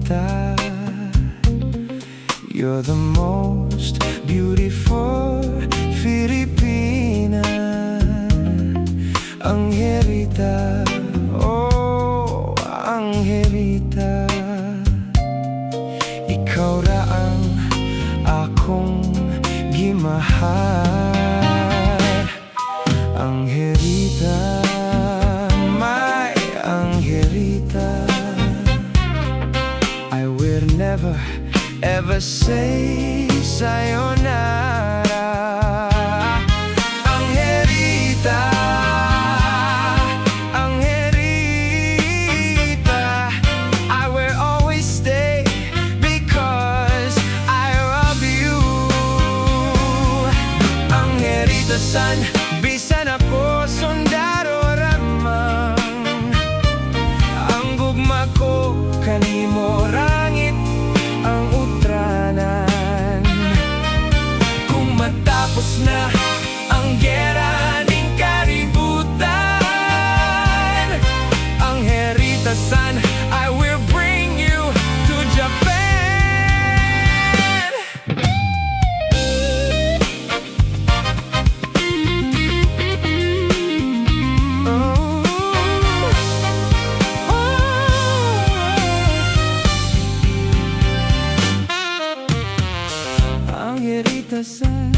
Angerita, you're the most beautiful Filipina. Angerita, oh Angerita, ikaw ra ang akong gimahal. Angerita, my Angerita, I will never ever say sayonara. Angerita, Angerita, I will always stay because I love you. Angerita-san, bisan ako sundaro ramang, ang gugma ko kanimo rangit ang utranan. Kung matapos na ang gera ning kaributan, Angerita-san, I will bring you to Japan. Angerita-san,